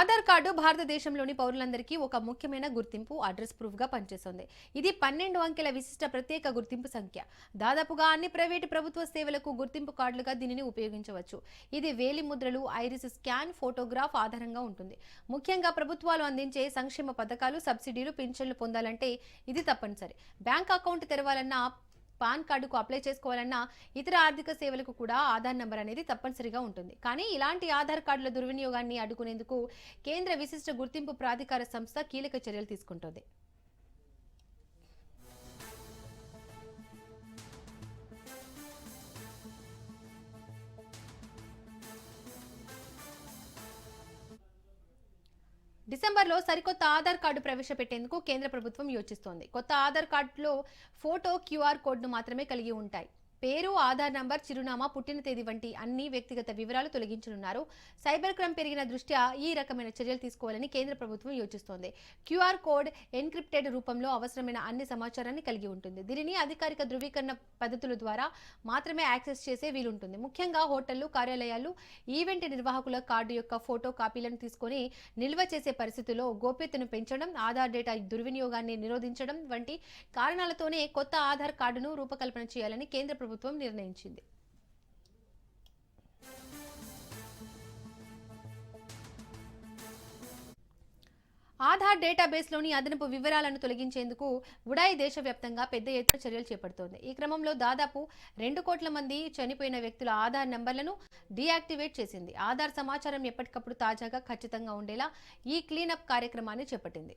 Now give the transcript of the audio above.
Aadhaar card భారతదేశంలోని పౌరులందరికీ ఒక ముఖ్యమైన గుర్తింపు అడ్రస్ ప్రూఫ్ గా పనిచేస్తుంది. ఇది 12 అంకెల విశిష్ట ప్రత్యేక గుర్తింపు సంఖ్య. దాదాపుగా అన్ని ప్రైవేటు ప్రభుత్వ సేవలకు గుర్తింపు కార్డులుగా దీనిని ఉపయోగించవచ్చు. ఇది వేలి ముద్రలు, ఐరిస్ స్కాన్, ఫోటోగ్రాఫ్ ఆధారంగా ఉంటుంది. ముఖ్యంగా ప్రభుత్వాలు అందించే సంక్షేమ పథకాలు, సబ్సిడీలు, పింఛన్లు పొందాలంటే ఇది తప్పనిసరి. బ్యాంక్ అకౌంట్ తెరవాలన్నా, పాన్ కార్డుకు అప్లై చేసుకోవాలన్నా, ఇతర ఆర్థిక సేవలకు కూడా ఆధార్ నంబర్ అనేది తప్పనిసరిగా ఉంటుంది. కానీ ఇలాంటి ఆధార్ కార్డుల దుర్వినియోగాన్ని అడ్డుకునేందుకు కేంద్ర విశిష్ట గుర్తింపు ప్రాధికార సంస్థ కీలక చర్యలు తీసుకుంటోంది. డిసెంబర్లో సరికొత్త ఆధార్ కార్డు ప్రవేశపెట్టేందుకు కేంద్ర ప్రభుత్వం యోచిస్తోంది. కొత్త ఆధార్ కార్డులో ఫోటో, క్యూఆర్ కోడ్ను మాత్రమే కలిగి ఉంటాయి. పేరు, ఆధార్ నంబర్, చిరునామా, పుట్టిన తేదీ వంటి అన్ని వ్యక్తిగత వివరాలు తొలగించనున్నారు. సైబర్ క్రైమ్ పెరిగిన దృష్ట్యా ఈ రకమైన చర్యలు తీసుకోవాలని కేంద్ర ప్రభుత్వం యోచిస్తోంది. క్యూఆర్ కోడ్ ఎన్క్రిప్టెడ్ రూపంలో అవసరమైన అన్ని సమాచారాన్ని కలిగి ఉంటుంది. దీనిని అధికారిక ధృవీకరణ పద్ధతుల ద్వారా మాత్రమే యాక్సెస్ చేసే వీలుంటుంది. ముఖ్యంగా హోటళ్లు, కార్యాలయాలు, ఈవెంట్ నిర్వాహకుల కార్డు యొక్క ఫోటో కాపీలను తీసుకొని నిల్వ చేసే పరిస్థితుల్లో గోప్యతను పెంచడం, ఆధార్ డేటా దుర్వినియోగాన్ని నిరోధించడం వంటి కారణాలతోనే కొత్త ఆధార్ కార్డును రూపకల్పన చేయాలని కేంద్ర ప్రభుత్వం నిర్ణయించింది. ఆధార్ డేటాబేస్లోని అదనపు వివరాలను తొలగించేందుకు ఉడాయ్ దేశవ్యాప్తంగా పెద్ద ఎత్తున చర్యలు చేపడుతోంది. ఈ క్రమంలో దాదాపు 2 కోట్ల మంది చనిపోయిన వ్యక్తుల ఆధార్ నంబర్లను డీయాక్టివేట్ చేసింది. ఆధార్ సమాచారం ఎప్పటికప్పుడు తాజాగా, ఖచ్చితంగా ఉండేలా ఈ క్లీనప్ కార్యక్రమాన్ని చేపట్టింది.